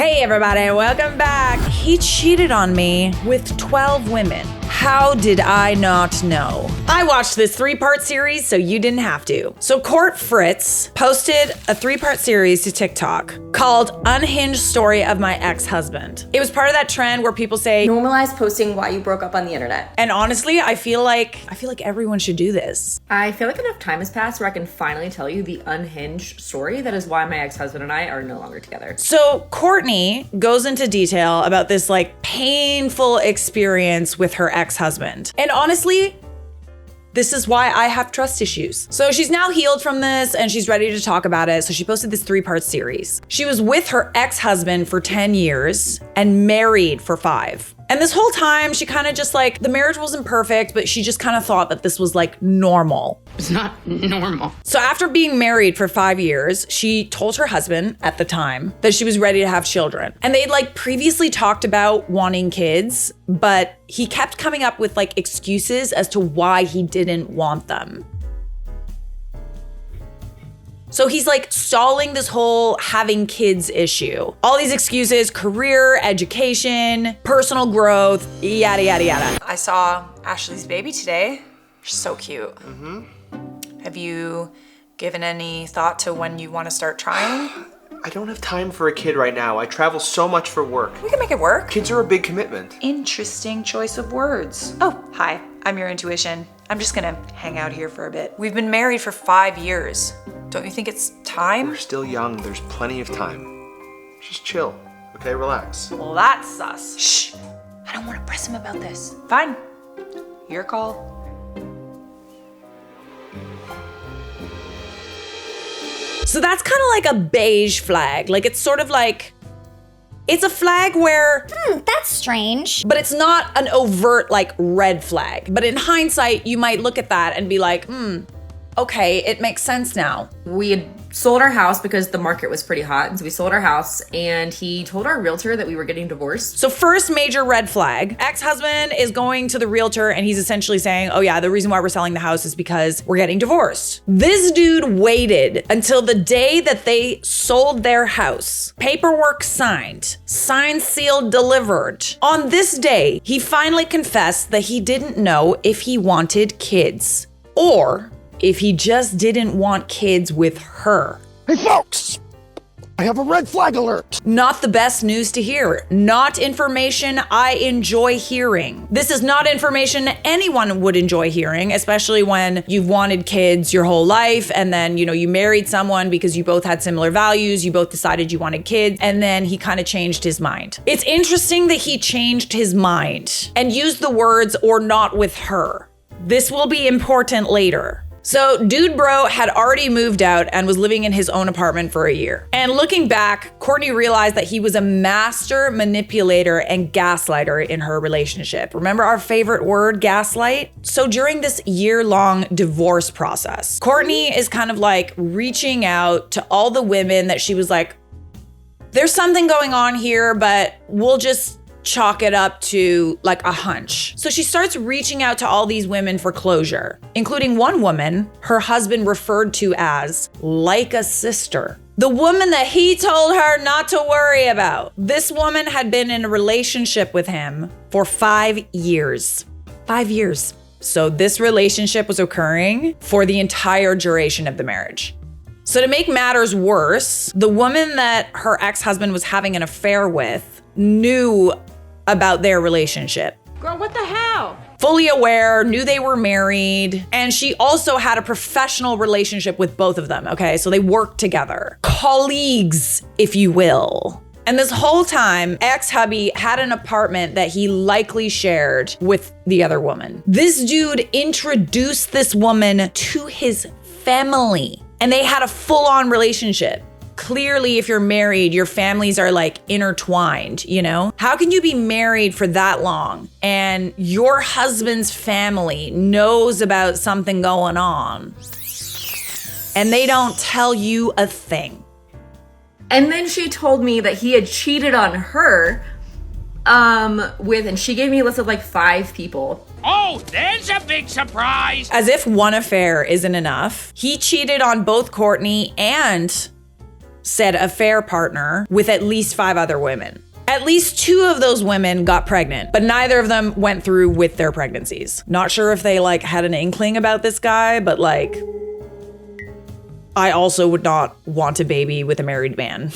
Hey everybody, welcome back. He cheated on me with 12 women. How did I not know? I watched this 3-part series, so you didn't have to. So Court Fritz posted a 3-part series to TikTok called Unhinged Story of My Ex-Husband. It was part of that trend where people say, normalize posting why you broke up on the internet. And honestly, I feel like everyone should do this. I feel like enough time has passed where I can finally tell you the unhinged story that is why my ex-husband and I are no longer together. So Courtney goes into detail about this painful experience with her ex-husband. And honestly, this is why I have trust issues. So she's now healed from this and she's ready to talk about it. So she posted this 3-part series. She was with her ex-husband for 10 years and married for 5. And this whole time, she kind of just the marriage wasn't perfect, but she just kind of thought that this was normal. It's not normal. So after being married for 5 years, she told her husband at the time that she was ready to have children. And they'd previously talked about wanting kids, but he kept coming up with excuses as to why he didn't want them. So he's stalling this whole having kids issue. All these excuses, career, education, personal growth, yada, yada, yada. I saw Ashley's baby today. She's so cute. Have you given any thought to when you want to start trying? I don't have time for a kid right now. I travel so much for work. We can make it work. Kids are a big commitment. Interesting choice of words. Oh, hi, I'm your intuition. I'm just gonna hang out here for a bit. We've been married for 5 years. Don't you think it's time? We're still young. There's plenty of time. Just chill, okay? Relax. Well, that's sus. Shh, I don't want to press him about this. Fine, your call. So that's kind of like a beige flag. It's sort of it's a flag where, that's strange. but it's not an overt red flag. But in hindsight, you might look at that and be okay, it makes sense now. We had sold our house because the market was pretty hot. And so we sold our house and he told our realtor that we were getting divorced. So first major red flag, ex-husband is going to the realtor and he's essentially saying, oh yeah, the reason why we're selling the house is because we're getting divorced. This dude waited until the day that they sold their house. Paperwork signed, sealed, delivered. On this day, he finally confessed that he didn't know if he wanted kids or if he just didn't want kids with her. Hey folks, I have a red flag alert. Not the best news to hear. Not information I enjoy hearing. This is not information anyone would enjoy hearing, especially when you've wanted kids your whole life and then, you married someone because you both had similar values, you both decided you wanted kids, and then he kind of changed his mind. It's interesting that he changed his mind and used the words "or not with her." This will be important later. So dude bro had already moved out and was living in his own apartment for a year. And looking back, Courtney realized that he was a master manipulator and gaslighter in her relationship. Remember our favorite word, gaslight? So during this year-long divorce process, Courtney is kind of reaching out to all the women that she was there's something going on here, but we'll just chalk it up to a hunch. So she starts reaching out to all these women for closure, including one woman her husband referred to as like a sister. The woman that he told her not to worry about. This woman had been in a relationship with him for 5 years. 5 years. So this relationship was occurring for the entire duration of the marriage. So to make matters worse, the woman that her ex-husband was having an affair with knew about their relationship. Girl, what the hell? Fully aware, knew they were married, and she also had a professional relationship with both of them, okay? So they worked together. Colleagues, if you will. And this whole time, ex-hubby had an apartment that he likely shared with the other woman. This dude introduced this woman to his family, and they had a full-on relationship. Clearly, if you're married, your families are intertwined, How can you be married for that long and your husband's family knows about something going on and they don't tell you a thing? And then she told me that he had cheated on her and she gave me a list of 5 people. Oh, there's a big surprise. As if one affair isn't enough, he cheated on both Courtney and said affair partner with at least 5 other women. At least 2 of those women got pregnant, but neither of them went through with their pregnancies. Not sure if they like had an inkling about this guy, but like, I also would not want a baby with a married man.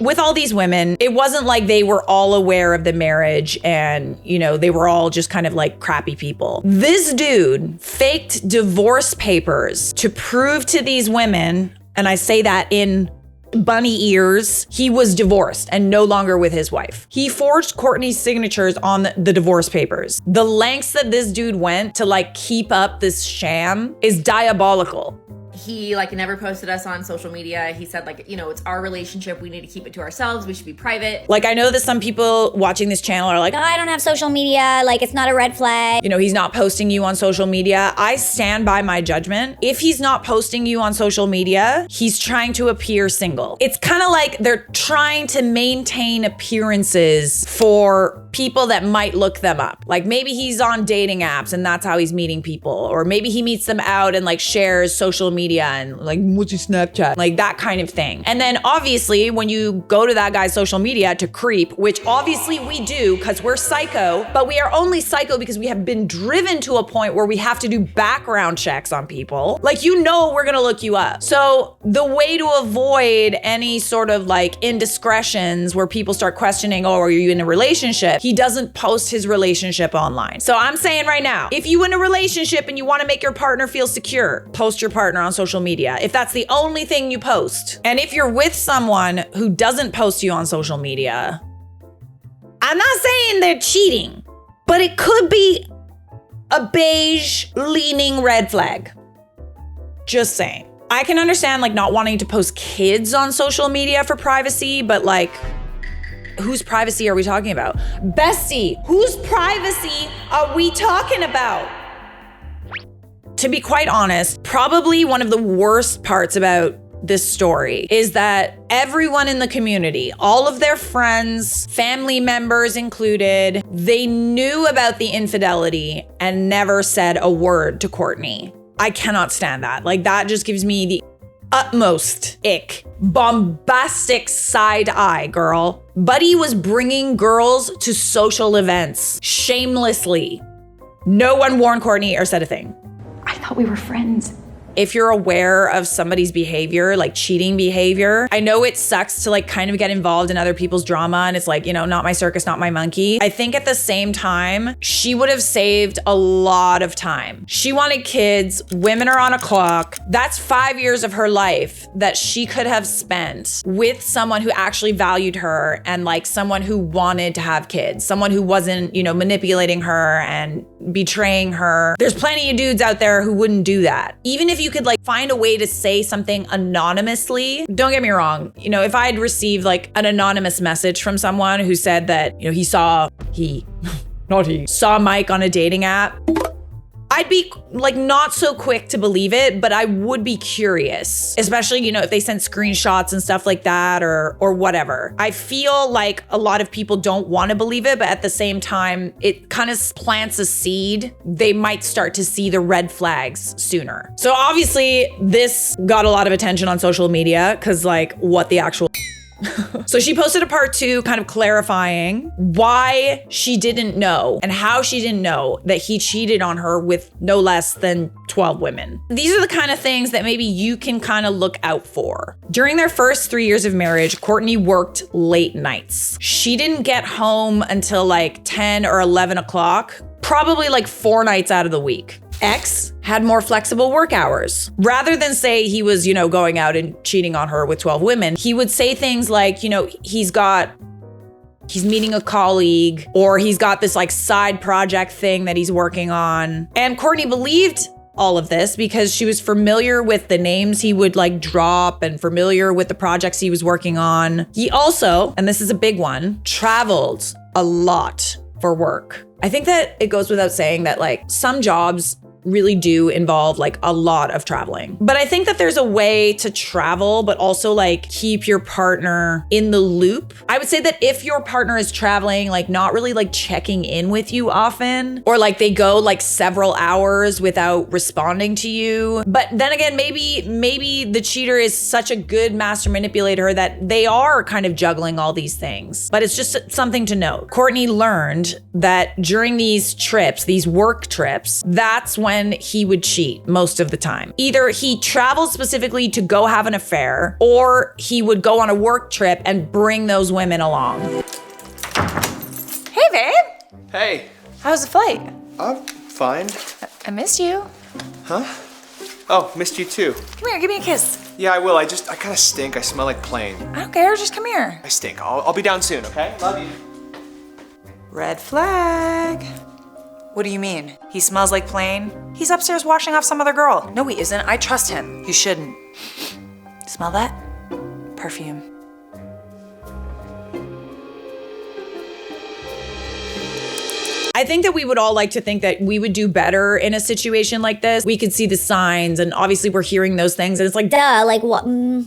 With all these women, it wasn't like they were all aware of the marriage and, you know, they were all just kind of like crappy people. This dude faked divorce papers to prove to these women, and I say that in bunny ears, he was divorced and no longer with his wife. He forged Courtney's signatures on the divorce papers. The lengths that this dude went to like keep up this sham is diabolical. He like never posted us on social media. He said like, you know, it's our relationship. We need to keep it to ourselves. We should be private. Like, I know that some people watching this channel are like, Oh, I don't have social media. Like, it's not a red flag. you know, he's not posting you on social media. I stand by my judgment. If he's not posting you on social media, he's trying to appear single. It's kind of like they're trying to maintain appearances for people that might look them up. Like maybe he's on dating apps and that's how he's meeting people. Or maybe he meets them out and like shares social media and like, what's your Snapchat? Like that kind of thing. And then obviously when you go to that guy's social media to creep, which obviously we do because we're psycho, but we are only psycho because we have been driven to a point where we have to do background checks on people. Like, you know, we're gonna look you up. So the way to avoid any sort of like indiscretions where people start questioning, oh, are you in a relationship? He doesn't post his relationship online. So I'm saying right now, if you in a relationship and you want to make your partner feel secure, post your partner on social media. If that's the only thing you post. And if you're with someone who doesn't post you on social media, I'm not saying they're cheating, but it could be a beige leaning red flag. Just saying. I can understand like not wanting to post kids on social media for privacy, but like, whose privacy are we talking about? Bestie, whose privacy are we talking about? To be quite honest, probably one of the worst parts about this story is that everyone in the community, all of their friends, family members included, they knew about the infidelity and never said a word to Courtney. I cannot stand that. Like, that just gives me the utmost ick. Bombastic side eye, girl. Buddy was bringing girls to social events shamelessly. No one warned Courtney or said a thing. I thought we were friends. If you're aware of somebody's behavior, like cheating behavior, I know it sucks to like kind of get involved in other people's drama and it's like, you know, not my circus, not my monkey. I think at the same time, she would have saved a lot of time. She wanted kids, women are on a clock. That's 5 years of her life that she could have spent with someone who actually valued her and like someone who wanted to have kids, someone who wasn't, you know, manipulating her and betraying her. There's plenty of dudes out there who wouldn't do that. Even if you could like find a way to say something anonymously, don't get me wrong. You know, if I'd received like an anonymous message from someone who said that, you know, he saw Mike on a dating app, I'd be like not so quick to believe it, but I would be curious, especially, you know, if they sent screenshots and stuff like that or whatever. I feel like a lot of people don't want to believe it, but at the same time, it kind of plants a seed. They might start to see the red flags sooner. So obviously this got a lot of attention on social media because like what the actual So she posted a part 2 kind of clarifying why she didn't know and how she didn't know that he cheated on her with no less than 12 women. These are the kind of things that maybe you can kind of look out for. During their first 3 years of marriage, Courtney worked late nights. She didn't get home until like 10 or 11 o'clock, probably like 4 nights out of the week. X had more flexible work hours. Rather than say he was, you know, going out and cheating on her with 12 women, he would say things like, you know, he's meeting a colleague or he's got this like side project thing that he's working on. And Courtney believed all of this because she was familiar with the names he would like drop and familiar with the projects he was working on. He also, and this is a big one, traveled a lot for work. I think that it goes without saying that like some jobs really do involve like a lot of traveling. But I think that there's a way to travel, but also like keep your partner in the loop. I would say that if your partner is traveling, like not really like checking in with you often, or like they go like several hours without responding to you. But then again, maybe the cheater is such a good master manipulator that they are kind of juggling all these things. But it's just something to note. Courtney learned that during these trips, these work trips, that's when he would cheat most of the time. Either he traveled specifically to go have an affair, or he would go on a work trip and bring those women along. Hey, babe. Hey. How's the flight? I'm fine. I missed you. Huh? Oh, missed you too. Come here, give me a kiss. Yeah, I will. I kind of stink. I smell like plane. I don't care, just come here. I stink. I'll be down soon, okay? Love you. Red flag. What do you mean? He smells like plane? He's upstairs washing off some other girl. No, he isn't. I trust him. You shouldn't. Smell that? Perfume. I think that we would all like to think that we would do better in a situation like this. We could see the signs, and obviously we're hearing those things, and it's like, Duh, like what?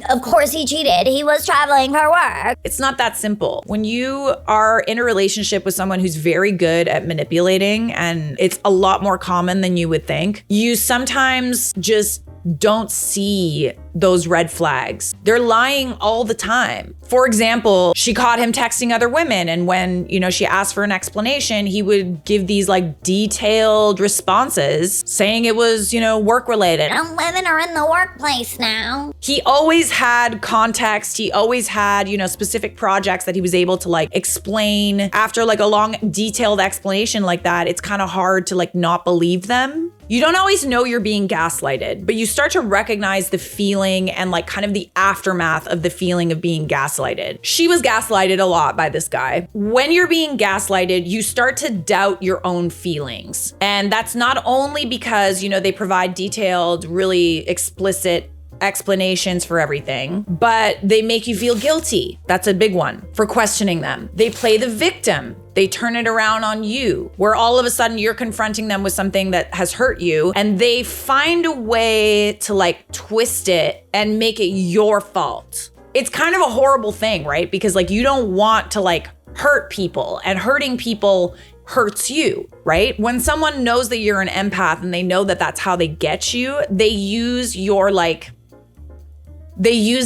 Of course he cheated. He was traveling for work. it's not that simple. When you are in a relationship with someone who's very good at manipulating, and it's a lot more common than you would think, you sometimes just don't see those red flags. They're lying all the time. For example, she caught him texting other women, and when, she asked for an explanation, he would give these like detailed responses saying it was, work related. Women are in the workplace now. He always had context. He always had, specific projects that he was able to like explain. After like a long detailed explanation like that, it's kind of hard to like not believe them. You don't always know you're being gaslighted, but you start to recognize the feeling and like kind of the aftermath of the feeling of being gaslighted. She was gaslighted a lot by this guy. When you're being gaslighted, you start to doubt your own feelings. And that's not only because, they provide detailed, really explicit explanations for everything, but they make you feel guilty. That's a big one for questioning them. They play the victim. They turn it around on you, where all of a sudden you're confronting them with something that has hurt you, and they find a way to like twist it and make it your fault. It's kind of a horrible thing, right? Because like you don't want to like hurt people, and hurting people hurts you, right? When someone knows that you're an empath and they know that that's how they get you, they use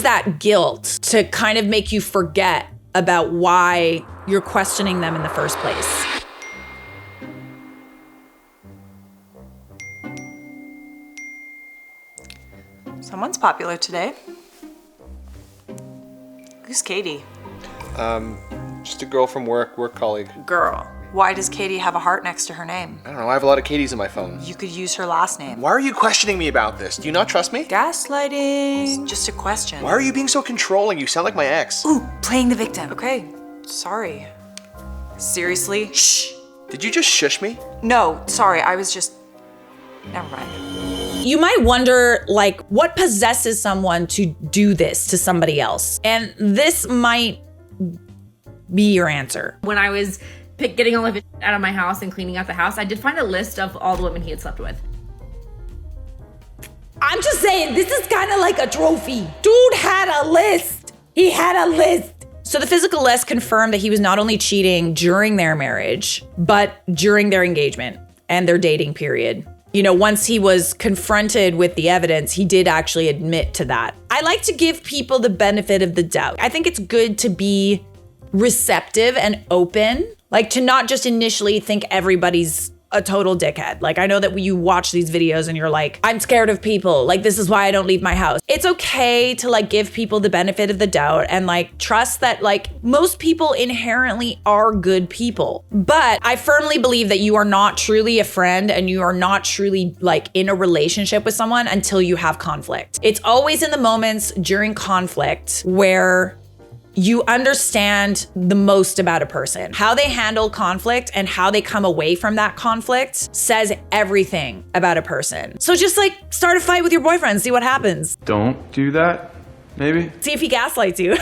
that guilt to kind of make you forget about why you're questioning them in the first place. Someone's popular today. Who's Katie? Just a girl from work colleague. Girl. Why does Katie have a heart next to her name? I don't know, I have a lot of Katies in my phone. You could use her last name. Why are you questioning me about this? Do you not trust me? Gaslighting. It's just a question. Why are you being so controlling? You sound like my ex. Ooh, playing the victim. Okay, sorry. Seriously? Shh. Did you just shush me? No, sorry, I was just... Never mind. You might wonder, like, what possesses someone to do this to somebody else? And this might be your answer. When I was getting all of it out of my house and cleaning out the house, I did find a list of all the women he had slept with. I'm just saying, this is kind of like a trophy. Dude had a list. He had a list. So the physical list confirmed that he was not only cheating during their marriage, but during their engagement and their dating period. Once he was confronted with the evidence, he did actually admit to that. I like to give people the benefit of the doubt. I think it's good to be receptive and open, like to not just initially think everybody's a total dickhead. Like, I know that you watch these videos and you're like, I'm scared of people. Like, this is why I don't leave my house. It's okay to like give people the benefit of the doubt and like trust that like most people inherently are good people. But I firmly believe that you are not truly a friend and you are not truly like in a relationship with someone until you have conflict. It's always in the moments during conflict where you understand the most about a person. How they handle conflict and how they come away from that conflict says everything about a person. So just like start a fight with your boyfriend, see what happens. Don't do that, maybe? See if he gaslights you.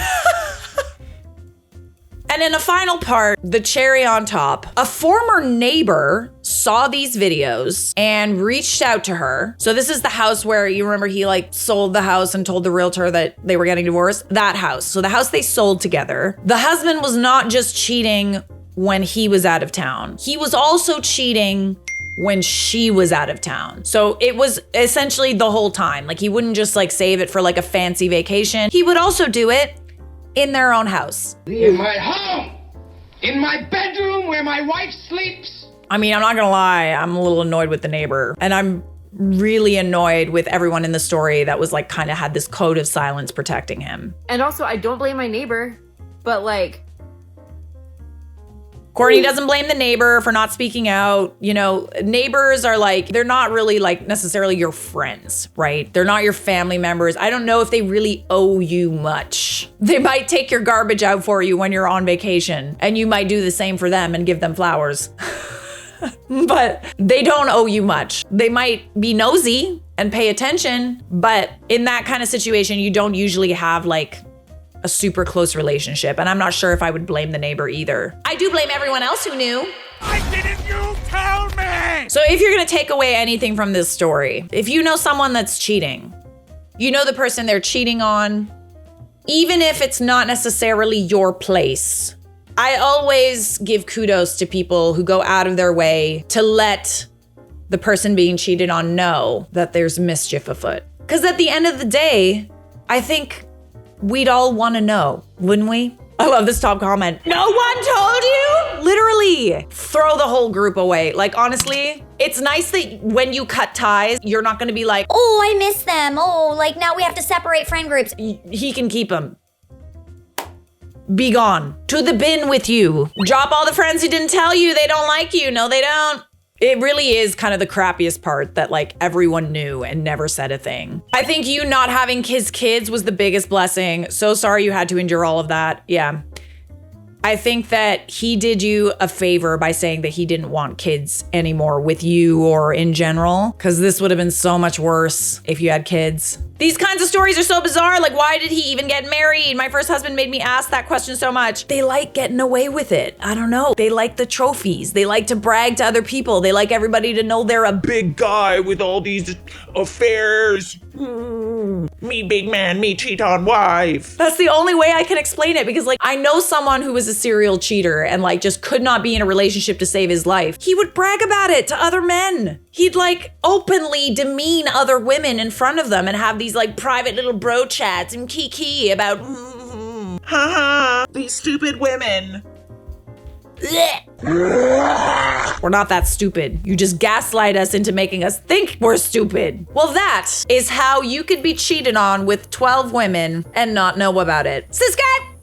And in the final part, the cherry on top, a former neighbor saw these videos and reached out to her. So this is the house where you remember he like sold the house and told the realtor that they were getting divorced. That house. So the house they sold together. The husband was not just cheating when he was out of town. He was also cheating when she was out of town. So it was essentially the whole time. Like he wouldn't just like save it for like a fancy vacation. He would also do it in their own house. In my home! In my bedroom where my wife sleeps! I mean, I'm not gonna lie, I'm a little annoyed with the neighbor. And I'm really annoyed with everyone in the story that was like kind of had this code of silence protecting him. And also, I don't blame my neighbor, but like, Courtney doesn't blame the neighbor for not speaking out. You know, neighbors are like, they're not really like necessarily your friends, right? They're not your family members. I don't know if they really owe you much. They might take your garbage out for you when you're on vacation, and you might do the same for them and give them flowers. But they don't owe you much. They might be nosy and pay attention, but in that kind of situation, you don't usually have like a super close relationship. And I'm not sure if I would blame the neighbor either. I do blame everyone else who knew. Why didn't you tell me? So if you're gonna take away anything from this story, if you know someone that's cheating, you know the person they're cheating on, even if it's not necessarily your place, I always give kudos to people who go out of their way to let the person being cheated on know that there's mischief afoot. Because at the end of the day, I think we'd all want to know, wouldn't we? I love this top comment. No one told you? Literally, throw the whole group away. Like, honestly, it's nice that when you cut ties, you're not going to be like, Oh, I miss them. Oh, like now we have to separate friend groups. he can keep them. Be gone. To the bin with you. Drop all the friends who didn't tell you they don't like you. No, they don't. It really is kind of the crappiest part that like everyone knew and never said a thing. I think you not having his kids was the biggest blessing. So sorry you had to endure all of that. Yeah. I think that he did you a favor by saying that he didn't want kids anymore with you or in general, because this would have been so much worse if you had kids. These kinds of stories are so bizarre. Like, why did he even get married? My first husband made me ask that question so much. They like getting away with it. I don't know. They like the trophies. They like to brag to other people. They like everybody to know they're a big guy with all these affairs. Me big man, me cheat on wife. That's the only way I can explain it, because like I know someone who was a serial cheater and like just could not be in a relationship to save his life. He would brag about it to other men. He'd like openly demean other women in front of them and have these like private little bro chats and kiki about Haha, these stupid women. We're not that stupid. You just gaslight us into making us think we're stupid. Well, that is how you could be cheated on with 12 women and not know about it. Subscribe!